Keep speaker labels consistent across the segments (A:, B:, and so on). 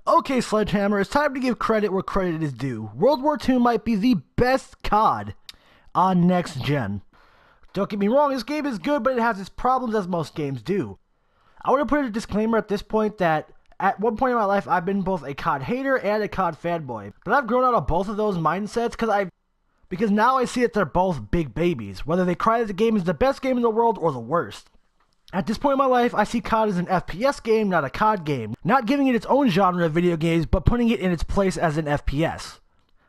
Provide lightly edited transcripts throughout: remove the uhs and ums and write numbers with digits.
A: Okay, Sledgehammer, it's time to give credit where credit is due. World War II might be the best COD on next gen. Don't get me wrong, this game is good, but it has its problems as most games do. I want to put a disclaimer at this point that at one point in my life, I've been both a COD hater and a COD fanboy. But I've grown out of both of those mindsets because now I see that they're both big babies, whether they cry that the game is the best game in the world or the worst. At this point in my life, I see COD as an FPS game, not a COD game. Not giving it its own genre of video games, but putting it in its place as an FPS.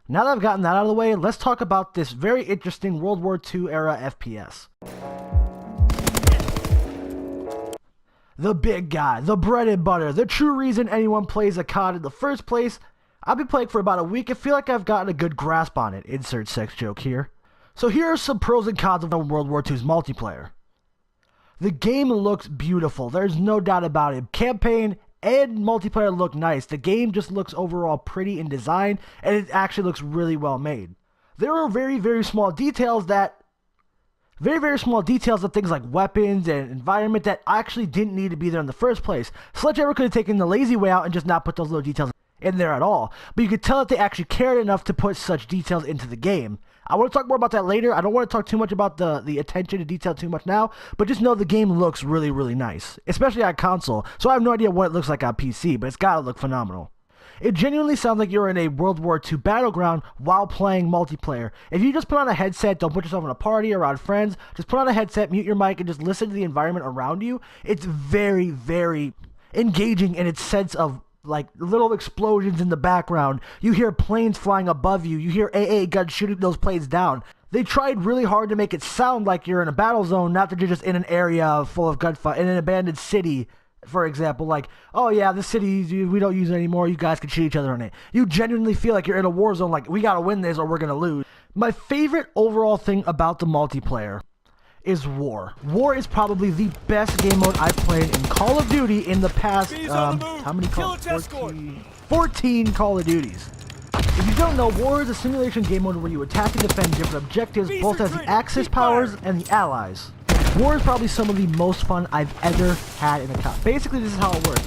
A: Now that I've gotten that out of the way, let's talk about this very interesting World War II era FPS. The big guy, the bread and butter, the true reason anyone plays a COD in the first place. I've been playing for about a week and feel like I've gotten a good grasp on it. Insert sex joke here. So here are some pros and cons of World War II's multiplayer. The game looks beautiful, there's no doubt about it. Campaign and multiplayer look nice. The game just looks overall pretty in design, and it actually looks really well made. There are very small details of things like weapons and environment that actually didn't need to be there in the first place. Sledgehammer could have taken the lazy way out and just not put those little details in there at all. But you could tell that they actually cared enough to put such details into the game. I want to talk more about that later. I don't want to talk too much about the attention to detail too much now, but just know the game looks really nice, especially on console. So I have no idea what it looks like on PC, but it's got to look phenomenal. It genuinely sounds like you're in a World War II battleground while playing multiplayer. If you just put on a headset, don't put yourself in a party around friends, just put on a headset, mute your mic, and just listen to the environment around you, it's very engaging in its sense of like little explosions in the background. You hear planes flying above you. You hear AA guns shooting those planes down. They tried really hard to make it sound like you're in a battle zone, not that you're just in an area full of gunfight, in an abandoned city, for example. Like, oh yeah, this city, we don't use it anymore. You guys can shoot each other in it. You genuinely feel like you're in a war zone, like, we gotta win this or we're gonna lose. My favorite overall thing about the multiplayer is War. War is probably the best game mode I've played in Call of Duty in the past, how many 14 Call of Duties. If you don't know, War is a simulation game mode where you attack and defend different objectives, both as the Axis powers and the Allies. War is probably some of the most fun I've ever had in a COD. Basically, this is how it works.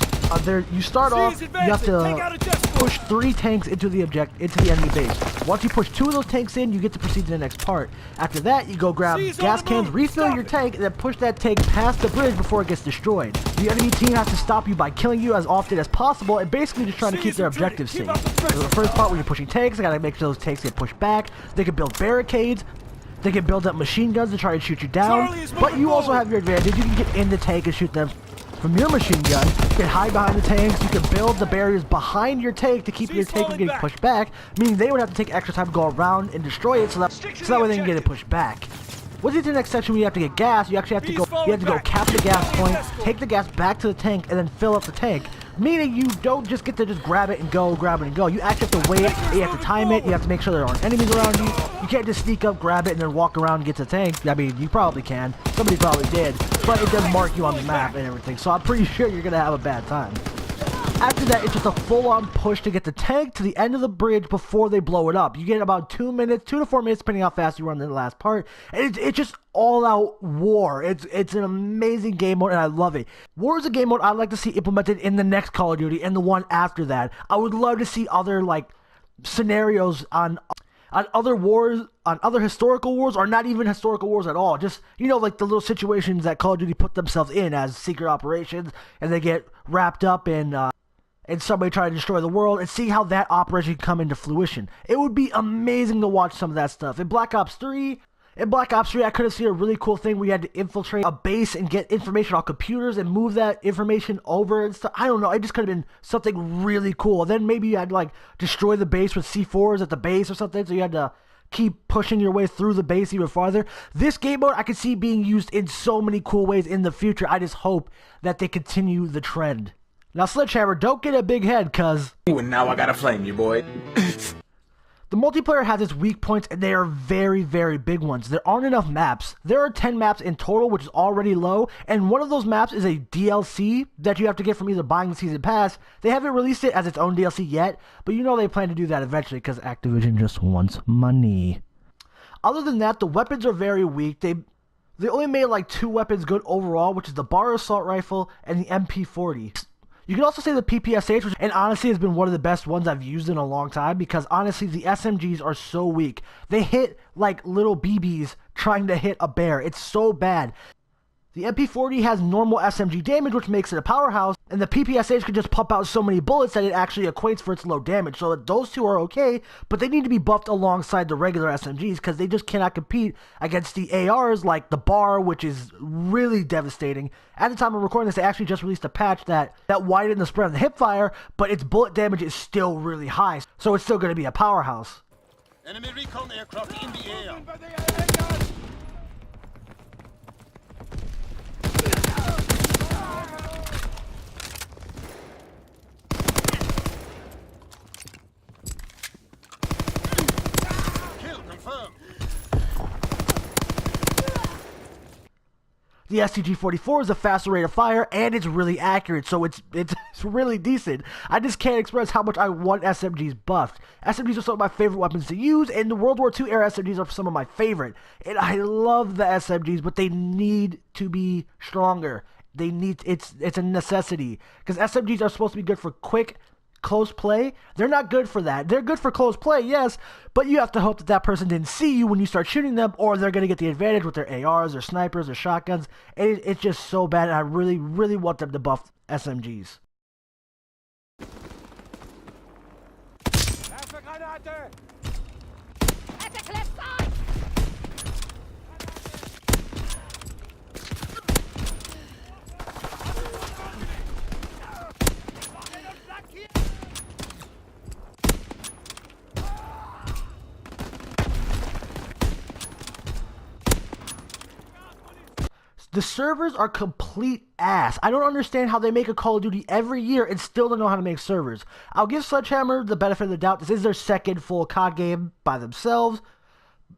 A: You start off, you have to push 3 tanks into the enemy base. Once you push 2 of those tanks in, you get to proceed to the next part. After that, you go grab gas cans, refill your tank, and then push that tank past the bridge before it gets destroyed. The enemy team has to stop you by killing you as often as possible and basically just trying to keep their objectives safe. So the first part, when you're pushing tanks, I gotta make sure those tanks get pushed back. They can build barricades. They can build up machine guns to try and shoot you down. But you also have your advantage. You can get in the tank and shoot them from your machine gun. You can hide behind the tanks. You can build the barriers behind your tank to keep your tank from getting pushed back, meaning they would have to take extra time to go around and destroy it so that way they can get it pushed back. Once you get to the next section where you have to get gas, you actually have to go cap the gas point, take the gas back to the tank, and then fill up the tank. Meaning you don't just get to just grab it and go. You actually have to wait, you have to time it, you have to make sure there aren't enemies around you. You can't just sneak up, grab it, and then walk around and get to the tank. I mean, you probably can. Somebody probably did. But it does mark you on the map and everything, so I'm pretty sure you're going to have a bad time. After that, it's just a full-on push to get the tank to the end of the bridge before they blow it up. You get about 2 to 4 minutes, depending how fast you run in the last part. And it's just all-out war. It's an amazing game mode, and I love it. War is a game mode I'd like to see implemented in the next Call of Duty and the one after that. I would love to see other, like, scenarios on other wars, on other historical wars, or not even historical wars at all. Just, you know, like the little situations that Call of Duty put themselves in as secret operations, and they get wrapped up in and somebody trying to destroy the world, and see how that operation can come into fruition. It would be amazing to watch some of that stuff. In Black Ops 3, I could have seen a really cool thing where you had to infiltrate a base and get information on computers and move that information over and stuff. I don't know, it just could have been something really cool. Then maybe you had to, like, destroy the base with C4s at the base or something, so you had to keep pushing your way through the base even farther. This game mode I could see being used in so many cool ways in the future. I just hope that they continue the trend. Now, Sledgehammer, don't get a big head, cuz...
B: Ooh, and now I gotta flame you, boy.
A: The multiplayer has its weak points, and they are very big ones. There aren't enough maps. There are 10 maps in total, which is already low, and one of those maps is a DLC that you have to get from either buying the Season Pass. They haven't released it as its own DLC yet, but you know they plan to do that eventually, because Activision just wants money. Other than that, the weapons are very weak. They only made like 2 weapons good overall, which is the Bar Assault Rifle and the MP40. You can also say the PPSH, which, and honestly has been one of the best ones I've used in a long time, because honestly the SMGs are so weak. They hit like little BBs trying to hit a bear. It's so bad. The MP40 has normal SMG damage, which makes it a powerhouse, and the PPSH can just pump out so many bullets that it actually equates for its low damage. So those two are okay, but they need to be buffed alongside the regular SMGs because they just cannot compete against the ARs like the BAR, which is really devastating. At the time of recording this, they actually just released a patch that widened the spread of the hipfire, but its bullet damage is still really high, so it's still going to be a powerhouse.
C: Enemy recon aircraft in the air.
A: The STG-44 is a faster rate of fire, and it's really accurate, so it's really decent. I just can't express how much I want SMGs buffed. SMGs are some of my favorite weapons to use, and the World War II era SMGs are some of my favorite. And I love the SMGs, but they need to be stronger. It's a necessity, because SMGs are supposed to be good for quick, close play. They're not good for that. They're good for close play, yes, but you have to hope that that person didn't see you when you start shooting them, or they're going to get the advantage with their ARs or snipers or shotguns. It's just so bad, and I really, really want them to buff SMGs. The servers are complete ass. I don't understand how they make a Call of Duty every year and still don't know how to make servers. I'll give Sledgehammer the benefit of the doubt. This is their second full COD game by themselves,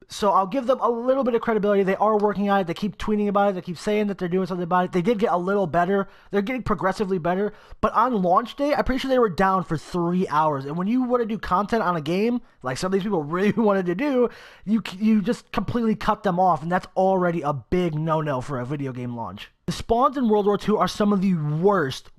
A: so I'll give them a little bit of credibility. They are working on it. They keep tweeting about it. They keep saying that they're doing something about it. They did get a little better. They're getting progressively better. But on launch day, I'm pretty sure they were down for 3 hours. And when you want to do content on a game, like some of these people really wanted to do, you just completely cut them off. And that's already a big no-no for a video game launch. The spawns in World War II are some of the worst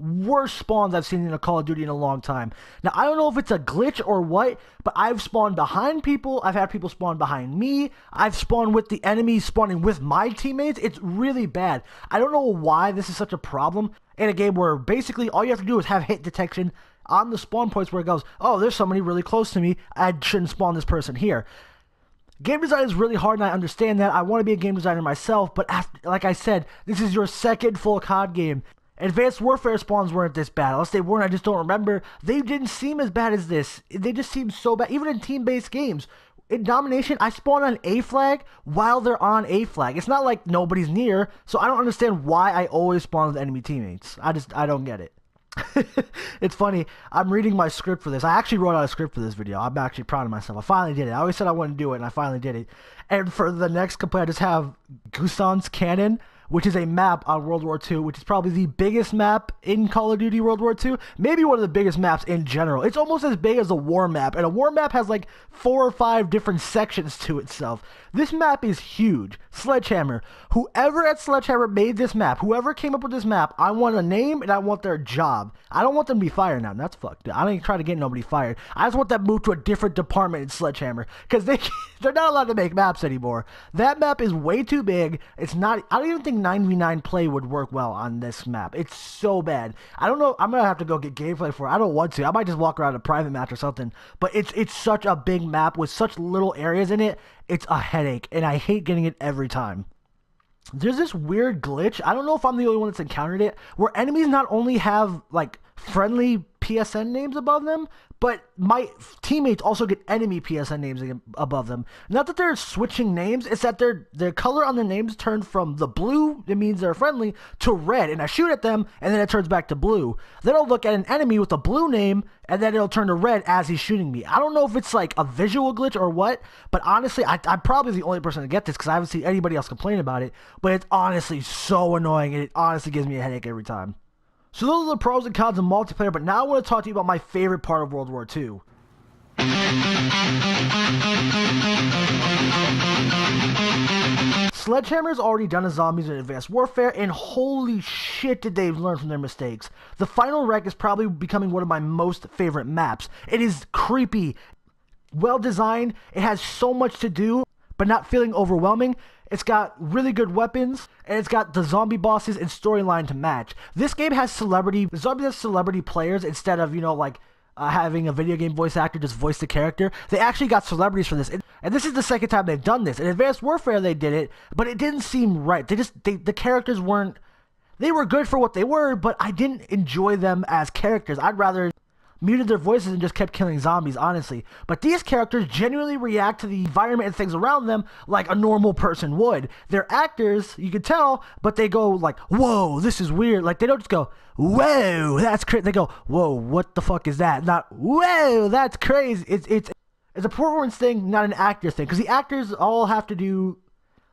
A: spawns I've seen in a Call of Duty in a long time. Now, I don't know if it's a glitch or what, but I've spawned behind people. I've had people spawn behind me. I've spawned with the enemy spawning with my teammates. It's really bad. I don't know why this is such a problem in a game where basically all you have to do is have hit detection on the spawn points where it goes, oh, there's somebody really close to me. I shouldn't spawn this person here. Game design is really hard, and I understand that. I want to be a game designer myself, but like I said, this is your second full COD game. Advanced Warfare spawns weren't this bad. Unless they weren't, I just don't remember. They didn't seem as bad as this. They just seem so bad, even in team-based games. In Domination, I spawn on A flag while they're on A flag. It's not like nobody's near, so I don't understand why I always spawn with enemy teammates. I don't get it. It's funny, I'm reading my script for this. I actually wrote out a script for this video. I'm actually proud of myself. I finally did it. I always said I wouldn't do it, and I finally did it. And for the next complaint, I just have Gusan's Cannon, which is a map on World War II, which is probably the biggest map in Call of Duty World War II. Maybe one of the biggest maps in general. It's almost as big as a war map, and a war map has like 4 or 5 different sections to itself. This map is huge. Sledgehammer. Whoever at Sledgehammer made this map, whoever came up with this map, I want a name and I want their job. I don't want them to be fired now. That's fucked. I don't try to get nobody fired. I just want them moved to a different department in Sledgehammer, because they're not allowed to make maps anymore. That map is way too big. It's not. I don't even think 9v9 play would work well on this map. It's so bad. I don't know. I'm gonna have to go get gameplay for it. I don't want to. I might just walk around a private match or something. But it's such a big map with such little areas in it. It's a headache, and I hate getting it every time. There's this weird glitch. I don't know if I'm the only one that's encountered it, where enemies not only have like friendly PSN names above them, but my teammates also get enemy PSN names above them. Not that they're switching names, it's that their color on their names turned from the blue, it means they're friendly, to red, and I shoot at them, and then it turns back to blue. Then I'll look at an enemy with a blue name, and then it'll turn to red as he's shooting me. I don't know if it's like a visual glitch or what, but honestly, I'm probably the only person to get this, because I haven't seen anybody else complain about it, but it's honestly so annoying, and it honestly gives me a headache every time. So those are the pros and cons of multiplayer, but now I want to talk to you about my favorite part of World War II. Sledgehammer's already done a zombies in Advanced Warfare, and holy shit did they learn from their mistakes. The final wreck is probably becoming one of my most favorite maps. It is creepy, well designed, it has so much to do, but not feeling overwhelming. It's got really good weapons, and it's got the zombie bosses and storyline to match. This game has celebrity players instead of, having a video game voice actor just voice the character. They actually got celebrities for this, and this is the second time they've done this. In Advanced Warfare they did it, but it didn't seem right. The characters weren't, they were good for what they were, but I didn't enjoy them as characters. I'd rather muted their voices and just kept killing zombies, honestly. But these characters genuinely react to the environment and things around them like a normal person would. They're actors, you can tell, but they go like, whoa, this is weird. Like, they don't just go, whoa, that's crazy. They go, whoa, what the fuck is that? Not, whoa, that's crazy. It's a performance thing, not an actor thing. Because the actors all have to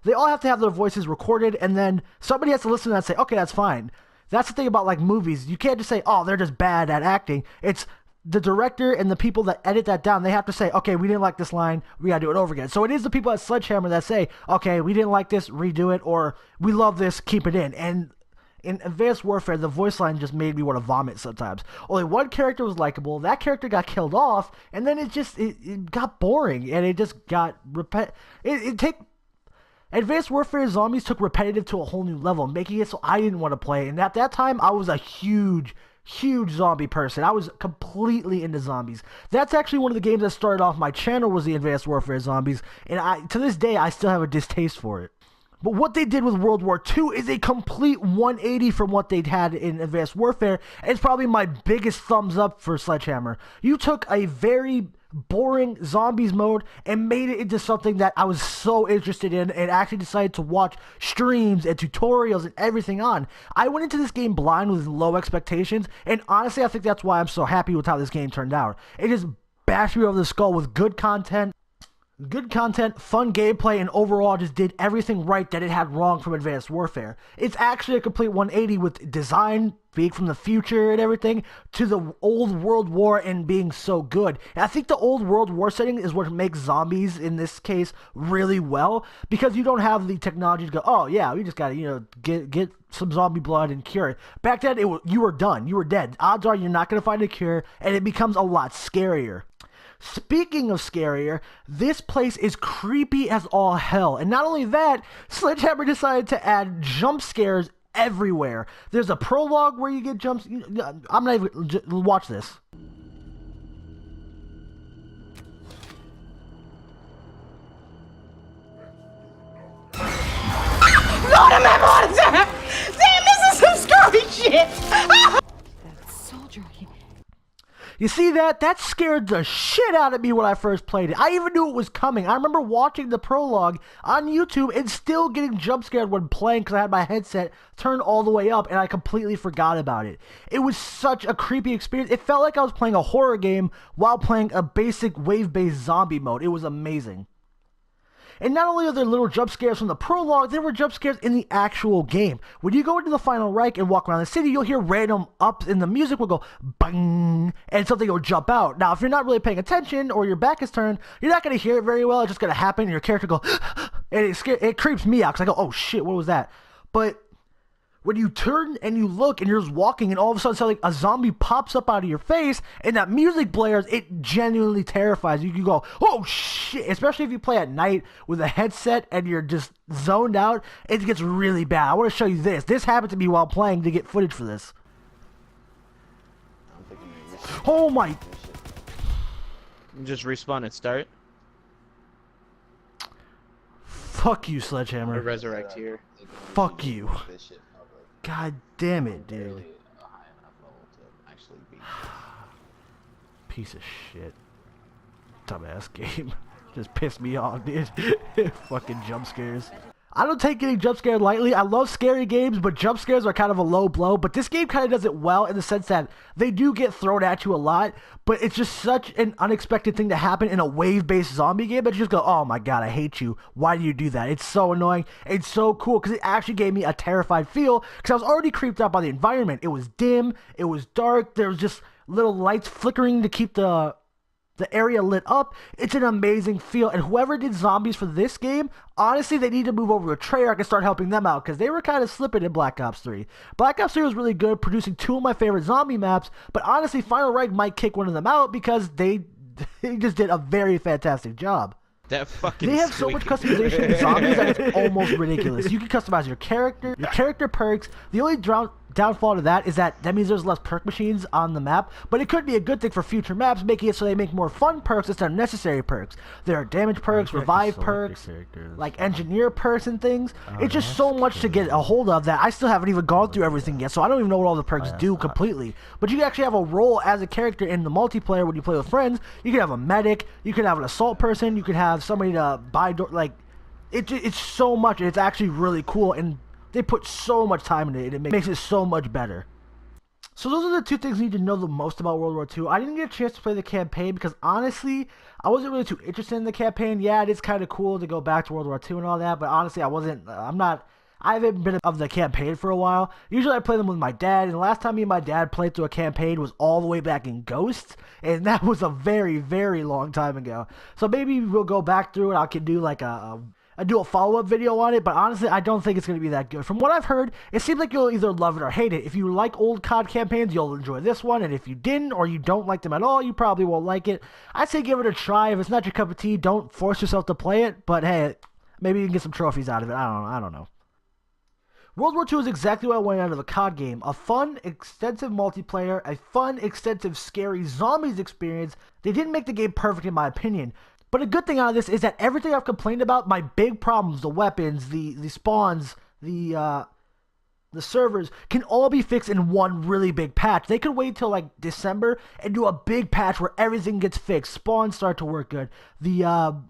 A: have their voices recorded, and then somebody has to listen to that and say, okay, that's fine. That's the thing about, like, movies. You can't just say, oh, they're just bad at acting. It's the director and the people that edit that down. They have to say, okay, we didn't like this line. We got to do it over again. So it is the people at Sledgehammer that say, okay, we didn't like this, redo it, or we love this, keep it in. And in Advanced Warfare, the voice line just made me want to vomit sometimes. Only one character was likable. That character got killed off, and then it got boring, and it just got Advanced Warfare zombies took repetitive to a whole new level, making it so I didn't want to play. And at that time, I was a huge zombie person. I was completely into zombies. That's actually one of the games that started off my channel, was the Advanced Warfare zombies. And to this day, I still have a distaste for it. But what they did with World War II is a complete 180 from what they'd had in Advanced Warfare. And it's probably my biggest thumbs up for Sledgehammer. You took a very boring zombies mode and made it into something that I was so interested in, and actually decided to watch streams and tutorials and everything on. I went into this game blind with low expectations, and honestly I think that's why I'm so happy with how this game turned out. It just bashed me over the skull with good content, fun gameplay, and overall just did everything right that it had wrong from Advanced Warfare. It's actually a complete 180 with design being from the future and everything to the old World War and being so good. And I think the old World War setting is what makes zombies in this case really well, because you don't have the technology to go, oh yeah, we just gotta get some zombie blood and cure it. Back then you were done, you were dead. Odds are you're not gonna find a cure, and it becomes a lot scarier. Speaking of scarier, this place is creepy as all hell. And not only that, Sledgehammer decided to add jump scares everywhere. There's a prologue where you get jumps. I'm not even... Watch this.
D: Lord of my water! Damn, this is some scary shit! That soldier...
A: You see that? That scared the shit out of me when I first played it. I even knew it was coming. I remember watching the prologue on YouTube and still getting jump scared when playing because I had my headset turned all the way up and I completely forgot about it. It was such a creepy experience. It felt like I was playing a horror game while playing a basic wave-based zombie mode. It was amazing. And not only are there little jump scares from the prologue, there were jump scares in the actual game. When you go into the final Reich and walk around the city, you'll hear random ups in the music will go bang, and something will jump out. Now, if you're not really paying attention or your back is turned, you're not going to hear it very well. It's just going to happen, and your character go, and it creeps me out because I go, oh shit, what was that? But when you turn and you look and you're just walking and all of a sudden something, a zombie pops up out of your face and that music blares, it genuinely terrifies you. You go, oh shit, especially if you play at night with a headset and you're just zoned out, it gets really bad. I want to show you this. This happened to me while playing to get footage for this. Oh my...
E: Just respawn and start.
A: Fuck you, Sledgehammer.
E: Or resurrect here.
A: Fuck you. God damn it, dude. Piece of shit. Dumbass game. Just pissed me off, dude. Fucking jump scares. I don't take getting jump scared lightly. I love scary games, but jump scares are kind of a low blow. But this game kind of does it well in the sense that they do get thrown at you a lot, but it's just such an unexpected thing to happen in a wave-based zombie game that you just go, oh my god, I hate you. Why do you do that? It's so annoying. It's so cool because it actually gave me a terrified feel because I was already creeped out by the environment. It was dim. It was dark. There was just little lights flickering to keep the the area lit up. It's an amazing feel, and whoever did zombies for this game, honestly, they need to move over to Treyarch and start helping them out, because they were kind of slipping in Black Ops 3. Black Ops 3 was really good, producing 2 of my favorite zombie maps, but honestly, Final Rank might kick one of them out because they just did a very fantastic job.
E: That fucking
A: They have so much customization in zombies that it's almost ridiculous. You can customize your character perks. The only downfall to that is that means there's less perk machines on the map, but it could be a good thing for future maps, making it so they make more fun perks instead of necessary perks. There are damage perks, revive perks, like engineer perks and things. It's just so much to get a hold of that I still haven't even gone through everything yet, so I don't even know what all the perks do completely. But you can actually have a role as a character in the multiplayer when you play with friends. You can have a medic, you can have an assault person, you can have somebody to buy like it's so much. It's actually really cool, and they put so much time into it. It makes it so much better. So those are the 2 things you need to know the most about World War II. I didn't get a chance to play the campaign because honestly, I wasn't really too interested in the campaign. Yeah, it is kind of cool to go back to World War II and all that, but honestly, I haven't been of the campaign for a while. Usually I play them with my dad, and the last time me and my dad played through a campaign was all the way back in Ghosts, and that was a very, very long time ago. So maybe we'll go back through it. I can do like do a follow-up video on it, but honestly, I don't think it's going to be that good. From what I've heard, it seems like you'll either love it or hate it. If you like old COD campaigns, you'll enjoy this one, and if you didn't, or you don't like them at all, you probably won't like it. I'd say give it a try. If it's not your cup of tea, don't force yourself to play it, but hey, maybe you can get some trophies out of it. I don't know. World War II is exactly what I wanted out of a COD game. A fun, extensive multiplayer, a fun, extensive, scary zombies experience. They didn't make the game perfect in my opinion. But a good thing out of this is that everything I've complained about, my big problems, the weapons, the spawns, the servers, can all be fixed in one really big patch. They could wait till like December and do a big patch where everything gets fixed. Spawns start to work good. The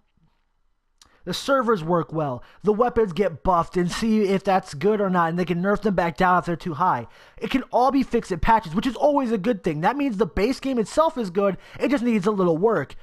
A: servers work well. The weapons get buffed and see if that's good or not, and they can nerf them back down if they're too high. It can all be fixed in patches, which is always a good thing. That means the base game itself is good. It just needs a little work.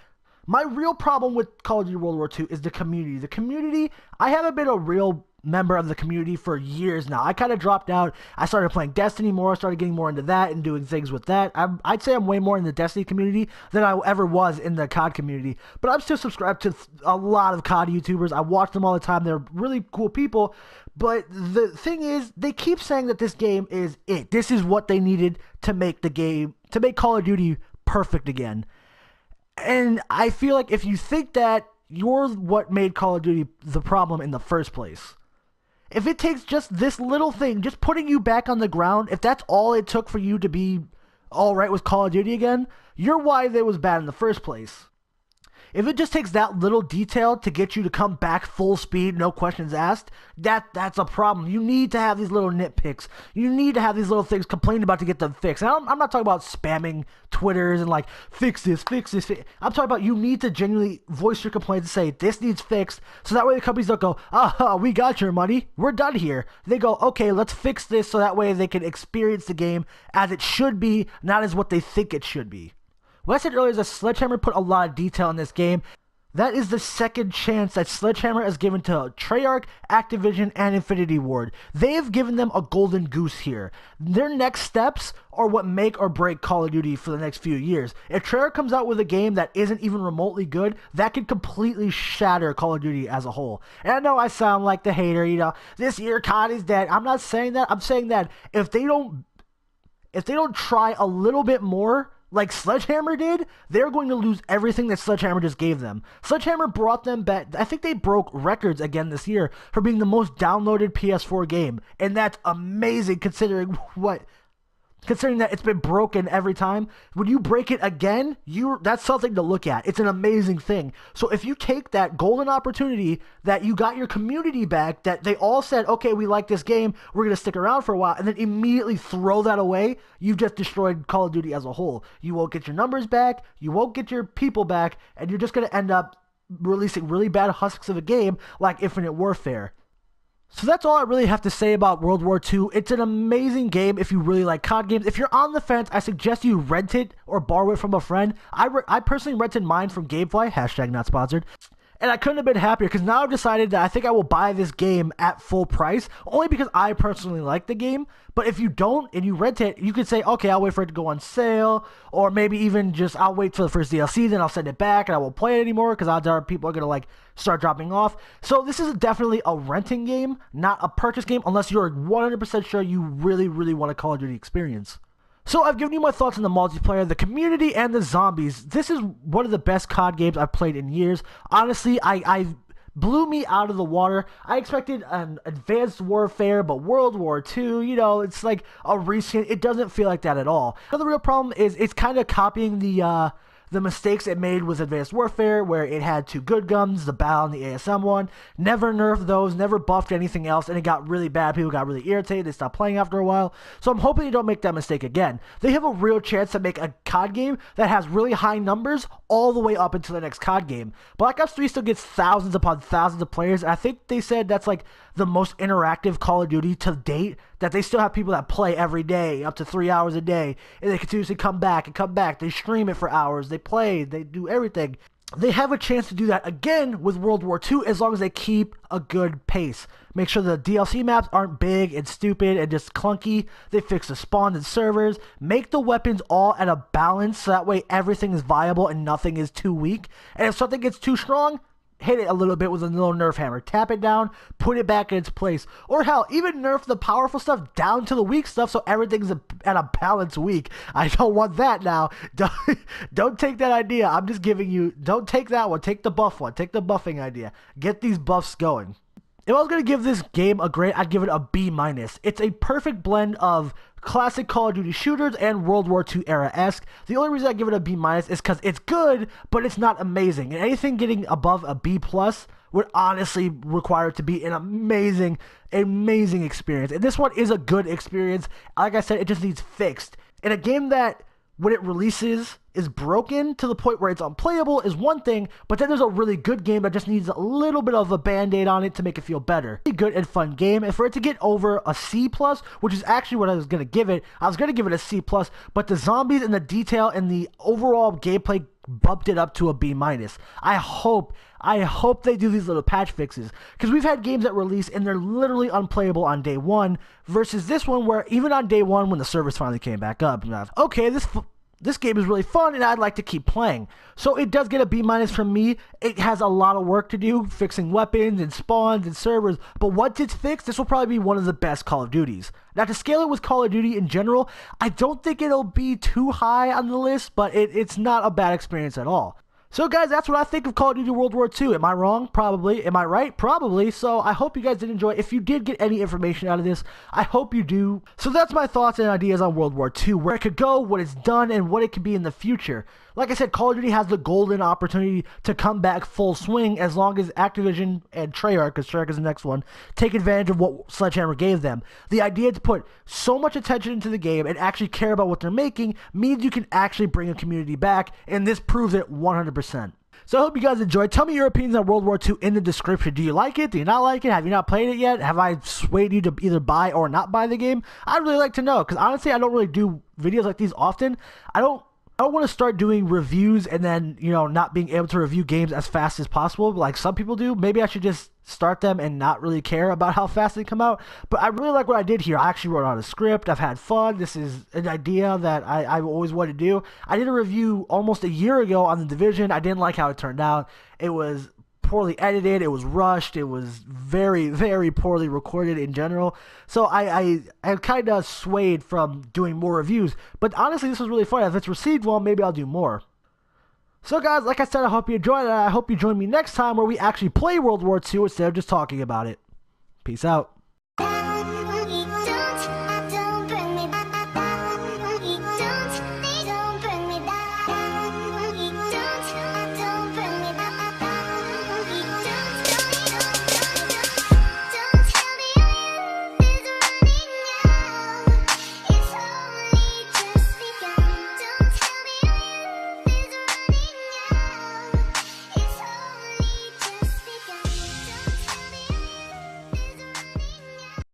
A: My real problem with Call of Duty World War II is the community. The community, I haven't been a real member of the community for years now. I kind of dropped out. I started playing Destiny more, started getting more into that and doing things with that. I'd say I'm way more in the Destiny community than I ever was in the COD community, but I'm still subscribed to a lot of COD YouTubers. I watch them all the time. They're really cool people, but the thing is, they keep saying that this game is it. This is what they needed to make the game, to make Call of Duty perfect again. And I feel like if you think that, you're what made Call of Duty the problem in the first place. If it takes just this little thing, just putting you back on the ground, if that's all it took for you to be alright with Call of Duty again, you're why they was bad in the first place. If it just takes that little detail to get you to come back full speed, no questions asked, that's a problem. You need to have these little nitpicks. You need to have these little things complained about to get them fixed. And I'm not talking about spamming Twitters and like, fix this. I'm talking about you need to genuinely voice your complaints and say, this needs fixed, so that way the companies don't go, we got your money, we're done here. They go, okay, let's fix this, so that way they can experience the game as it should be, not as what they think it should be. What I said earlier is that Sledgehammer put a lot of detail in this game. That is the second chance that Sledgehammer has given to Treyarch, Activision, and Infinity Ward. They have given them a golden goose here. Their next steps are what make or break Call of Duty for the next few years. If Treyarch comes out with a game that isn't even remotely good, that could completely shatter Call of Duty as a whole. And I know I sound like the hater, this year COD is dead. I'm not saying that. I'm saying that if they don't try a little bit more, like Sledgehammer did, they're going to lose everything that Sledgehammer just gave them. Sledgehammer brought them back. I think they broke records again this year for being the most downloaded PS4 game. And that's amazing considering that it's been broken every time. When you break it again, that's something to look at. It's an amazing thing. So if you take that golden opportunity that you got your community back, that they all said, okay, we like this game, we're going to stick around for a while, and then immediately throw that away, you've just destroyed Call of Duty as a whole. You won't get your numbers back, you won't get your people back, and you're just going to end up releasing really bad husks of a game like Infinite Warfare. So that's all I really have to say about World War II. It's an amazing game if you really like COD games. If you're on the fence, I suggest you rent it or borrow it from a friend. I personally rented mine from Gamefly, hashtag not sponsored. And I couldn't have been happier because now I've decided that I think I will buy this game at full price only because I personally like the game. But if you don't and you rent it, you could say, okay, I'll wait for it to go on sale, or maybe even just I'll wait for the first DLC, then I'll send it back and I won't play it anymore because odds are people are going to like start dropping off. So this is definitely a renting game, not a purchase game, unless you're 100% sure you really, really want a Call of Duty experience. So I've given you my thoughts on the multiplayer, the community, and the zombies. This is one of the best COD games I've played in years. Honestly, I blew me out of the water. I expected an Advanced Warfare, but World War II, you know, it's like a reskin. It doesn't feel like that at all. The real problem is it's kind of copying the mistakes it made with Advanced Warfare, where it had 2 good guns, the BAL and the ASM one. Never nerfed those, never buffed anything else, and it got really bad. People got really irritated. They stopped playing after a while. So I'm hoping they don't make that mistake again. They have a real chance to make a COD game that has really high numbers all the way up until the next COD game. Black Ops 3 still gets thousands upon thousands of players, and I think they said that's like the most interactive Call of Duty to date, that they still have people that play every day, up to 3 hours a day, and they continuously come back and come back. They stream it for hours, they play, they do everything. They have a chance to do that again with World War II as long as they keep a good pace. Make sure the DLC maps aren't big and stupid and just clunky. They fix the spawns and servers. Make the weapons all at a balance so that way everything is viable and nothing is too weak. And if something gets too strong, hit it a little bit with a little nerf hammer. Tap it down, put it back in its place. Or hell, even nerf the powerful stuff down to the weak stuff so everything's at a balanced weak. I don't want that now. Don't take that idea. I'm just giving you, don't take that one. Take the buff one. Take the buffing idea. Get these buffs going. If I was going to give this game a grade, I'd give it a B-. It's a perfect blend of classic Call of Duty shooters and World War II era-esque. The only reason I give it a B- is because it's good, but it's not amazing. And anything getting above a B+ would honestly require it to be an amazing experience. And this one is a good experience. Like I said, it just needs fixed. And a game that, when it releases, is broken to the point where it's unplayable is one thing, but then there's a really good game that just needs a little bit of a band-aid on it to make it feel better. A good and fun game, and for it to get over a C+, which is actually what I was going to give it, I was going to give it a C+, but the zombies and the detail and the overall gameplay bumped it up to a B-. I hope they do these little patch fixes, because we've had games that release and they're literally unplayable on day one, versus this one where even on day one when the servers finally came back up, okay, this game is really fun and I'd like to keep playing. So it does get a B- from me. It has a lot of work to do, fixing weapons and spawns and servers, but once it's fixed, this will probably be one of the best Call of Duties. Now, to scale it with Call of Duty in general, I don't think it'll be too high on the list, but it's not a bad experience at all. So guys, that's what I think of Call of Duty World War II. Am I wrong? Probably. Am I right? Probably. So I hope you guys did enjoy. If you did get any information out of this, I hope you do. So that's my thoughts and ideas on World War II, where it could go, what it's done, and what it could be in the future. Like I said, Call of Duty has the golden opportunity to come back full swing as long as Activision and Treyarch, because Treyarch is the next one, take advantage of what Sledgehammer gave them. The idea to put so much attention into the game and actually care about what they're making means you can actually bring a community back, and this proves it 100%. So I hope you guys enjoyed. Tell me your opinions on World War II in the description. Do you like it? Do you not like it? Have you not played it yet? Have I swayed you to either buy or not buy the game? I'd really like to know, because honestly, I don't really do videos like these often. I don't want to start doing reviews and then, not being able to review games as fast as possible like some people do. Maybe I should just start them and not really care about how fast they come out. But I really like what I did here. I actually wrote out a script. I've had fun. This is an idea that I've always wanted to do. I did a review almost a year ago on The Division. I didn't like how it turned out. It was poorly edited, it was rushed, it was very, very poorly recorded in general. So I kind of swayed from doing more reviews, but honestly this was really fun. If it's received well, maybe I'll do more. So guys, like I said, I hope you enjoyed it. I hope you join me next time where we actually play World War II instead of just talking about it. Peace out.